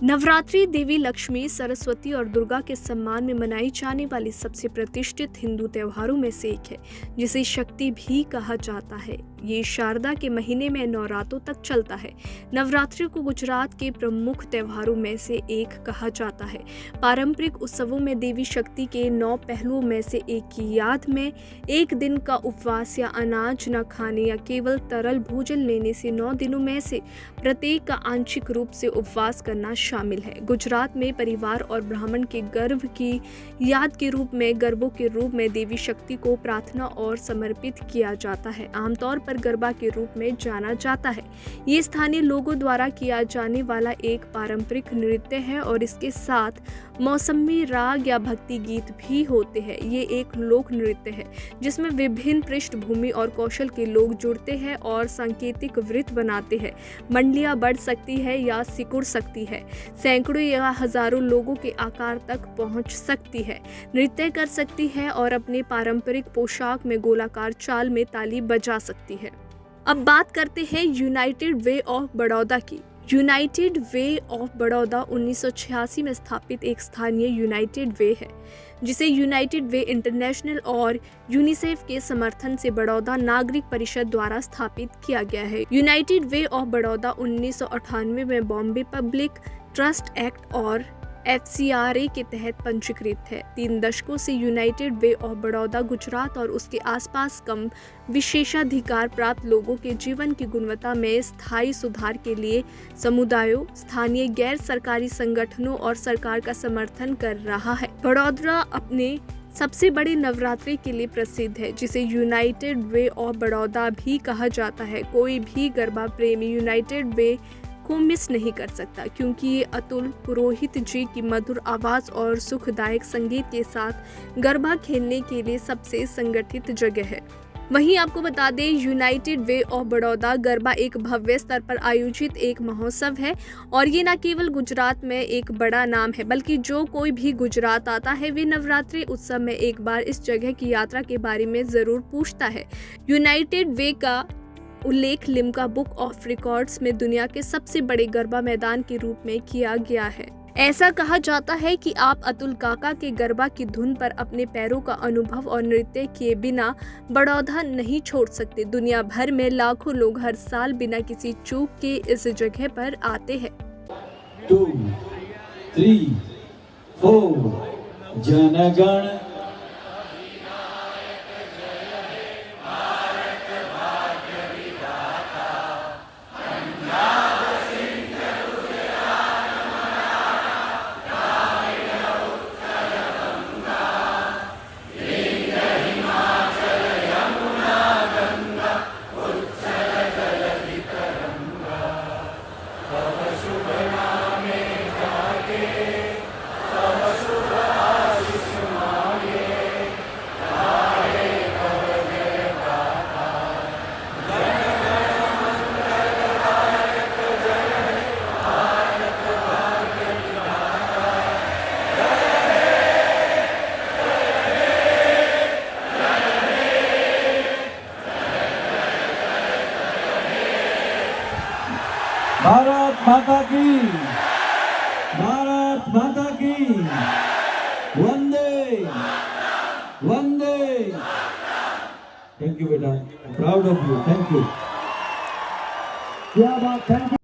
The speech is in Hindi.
नवरात्रि देवी लक्ष्मी, सरस्वती और दुर्गा के सम्मान में मनाई जाने वाली सबसे प्रतिष्ठित हिंदू त्योहारों में से एक है, जिसे शक्ति भी कहा जाता है। ये शारदा के महीने में 9 रातों तक चलता है। नवरात्रि को गुजरात के प्रमुख त्योहारों में से एक कहा जाता है। पारंपरिक उत्सवों में देवी शक्ति के 9 पहलुओं में से एक की याद में एक दिन का उपवास या अनाज न खाने या केवल तरल भोजन लेने से 9 दिनों में से प्रत्येक का आंशिक रूप से उपवास करना शामिल है। गुजरात में परिवार और ब्राह्मण के गर्भ की याद के रूप में गरबों के रूप में देवी शक्ति को प्रार्थना और समर्पित किया जाता है। आमतौर पर गरबा के रूप में जाना जाता है। ये स्थानीय लोगों द्वारा किया जाने वाला एक पारंपरिक नृत्य है और इसके साथ मौसमी राग या भक्ति गीत भी होते हैं। ये एक लोक नृत्य है जिसमें विभिन्न पृष्ठभूमि और कौशल के लोग जुड़ते हैं और सांकेतिक वृत्त बनाते हैं। मंडलियां बढ़ सकती है या सिकुड़ सकती है, सैकड़ों या हजारों लोगों के आकार तक पहुंच सकती है, नृत्य कर सकती है और अपने पारंपरिक पोशाक में गोलाकार चाल में ताली बजा सकती है। अब बात करते हैं यूनाइटेड वे ऑफ बड़ौदा की। यूनाइटेड वे ऑफ बड़ौदा 1986 में स्थापित एक स्थानीय यूनाइटेड वे है, जिसे यूनाइटेड वे इंटरनेशनल और यूनिसेफ के समर्थन से बड़ौदा नागरिक परिषद द्वारा स्थापित किया गया है। यूनाइटेड वे ऑफ बड़ौदा 1998 में बॉम्बे पब्लिक ट्रस्ट एक्ट और FCRA के तहत पंजीकृत है। 3 दशकों से United way of Baroda Gujarat और उसके आसपास कम विशेषाधिकार प्राप्त लोगों के जीवन की गुणवत्ता में स्थायी सुधार के लिए समुदायों, स्थानीय गैर सरकारी संगठनों और सरकार का समर्थन कर रहा है। बड़ौदा अपने सबसे बड़े नवरात्रि के लिए प्रसिद्ध है, जिसे यूनाइटेड वे ऑफ बड़ौदा भी कहा जाता है। कोई भी गरबा प्रेमी यूनाइटेड वे को मिस नहीं कर सकता, क्योंकि ये अतुल पुरोहित जी की मधुर आवाज और सुखदायक संगीत के साथ गरबा खेलने के लिए सबसे संगठित जगह है। वहीं आपको बता दें, United way of Baroda garba एक भव्य स्तर पर आयोजित एक महोत्सव है और ये न केवल गुजरात में एक बड़ा नाम है, बल्कि जो कोई भी गुजरात आता है वे नवरात्रि उत्सव में एक बार इस जगह की यात्रा के बारे में जरूर पूछता है। यूनाइटेड वे का उल्लेख लिम्का बुक ऑफ रिकॉर्ड्स में दुनिया के सबसे बड़े गरबा मैदान के रूप में किया गया है। ऐसा कहा जाता है कि आप अतुल काका के गरबा की धुन पर अपने पैरों का अनुभव और नृत्य किए बिना बड़ौदा नहीं छोड़ सकते। दुनिया भर में लाखों लोग हर साल बिना किसी चूक के इस जगह पर आते हैं। 2, 3, 4 जनगण भारत माता की, भारत माता की, वंदे वंदे। थैंक यू बेटा, proud of you, thank you. क्या बात, थैंक यू।